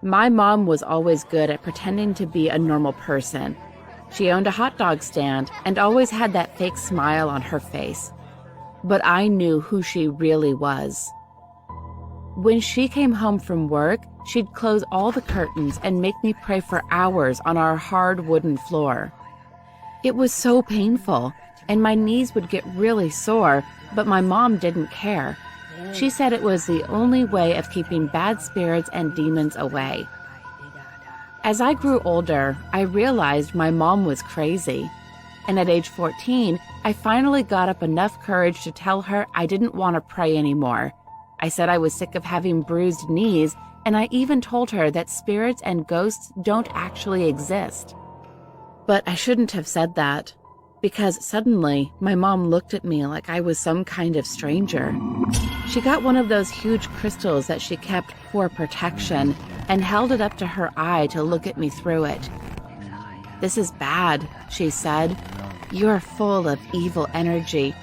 My mom was always good at pretending to be a normal person. She owned a hot dog stand and always had that fake smile on her face. But I knew who she really was. When she came home from work, she'd close all the curtains and make me pray for hours on our hard wooden floor. It was so painful, and my knees would get really sore, but my mom didn't care. She said it was the only way of keeping bad spirits and demons away. As I grew older, I realized my mom was crazy. And at age 14, I finally got up enough courage to tell her I didn't want to pray anymore. I said I was sick of having bruised knees, and I even told her that spirits and ghosts don't actually exist. But I shouldn't have said that, because suddenly my mom looked at me like I was some kind of stranger. She got one of those huge crystals that she kept for protection and held it up to her eye to look at me through it. "This is bad," she said. "You're full of evil energy.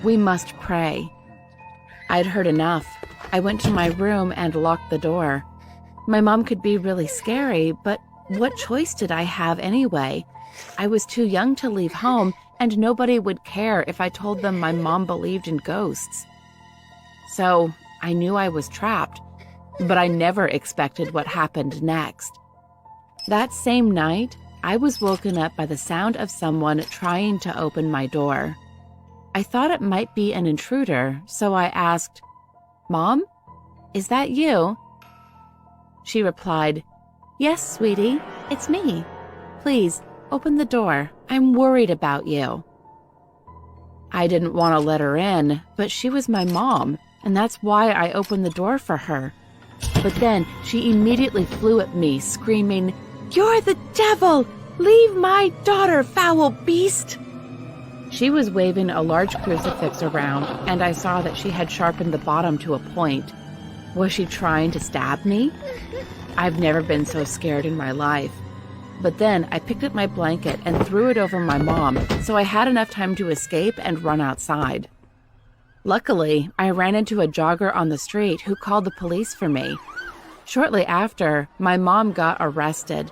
We must pray." I'd heard enough. I went to my room and locked the door. My mom could be really scary, but what choice did I have anyway? I was too young to leave home, and nobody would care if I told them my mom believed in ghosts. So I knew I was trapped, but I never expected what happened next. That same night, I was woken up by the sound of someone trying to open my door. I thought it might be an intruder, so I asked, "Mom, is that you?" She replied, "Yes, sweetie, it's me. Please, open the door. I'm worried about you." I didn't want to let her in, but she was my mom, and that's why I opened the door for her. But then she immediately flew at me, screaming, "You're the devil! Leave my daughter, foul beast!" She was waving a large crucifix around, and I saw that she had sharpened the bottom to a point. Was she trying to stab me? I've never been so scared in my life. But then I picked up my blanket and threw it over my mom, so I had enough time to escape and run outside. Luckily, I ran into a jogger on the street who called the police for me. Shortly after, my mom got arrested.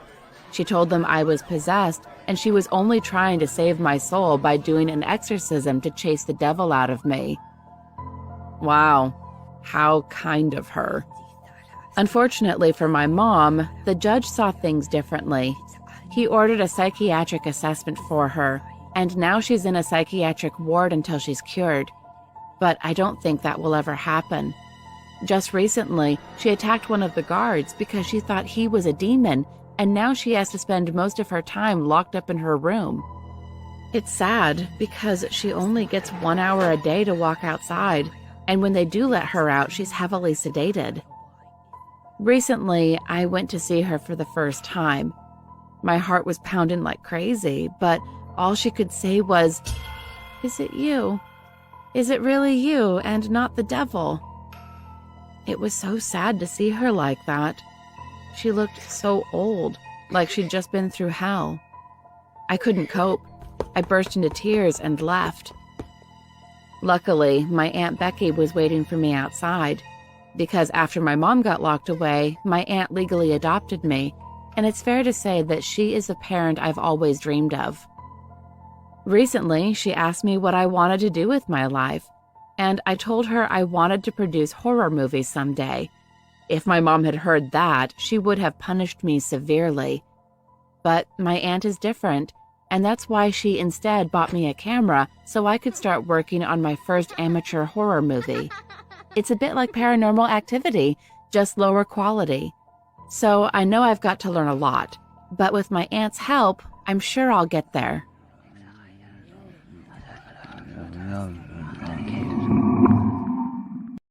She told them I was possessed, and she was only trying to save my soul by doing an exorcism to chase the devil out of me. Wow, how kind of her. Unfortunately for my mom, the judge saw things differently. He ordered a psychiatric assessment for her, and now she's in a psychiatric ward until she's cured. But I don't think that will ever happen. Just recently, she attacked one of the guards because she thought he was a demon, and now she has to spend most of her time locked up in her room. It's sad because she only gets 1 hour a day to walk outside, and when they do let her out, she's heavily sedated. Recently, I went to see her for the first time. My heart was pounding like crazy, but all she could say was, "Is it you? Is it really you and not the devil?" It was so sad to see her like that. She looked so old, like she'd just been through hell. I couldn't cope. I burst into tears and left. Luckily, my Aunt Becky was waiting for me outside, because after my mom got locked away, my aunt legally adopted me, and it's fair to say that she is the parent I've always dreamed of. Recently, she asked me what I wanted to do with my life, and I told her I wanted to produce horror movies someday. If my mom had heard that, she would have punished me severely. But my aunt is different, and that's why she instead bought me a camera so I could start working on my first amateur horror movie. It's a bit like Paranormal Activity, just lower quality. So I know I've got to learn a lot, but with my aunt's help, I'm sure I'll get there.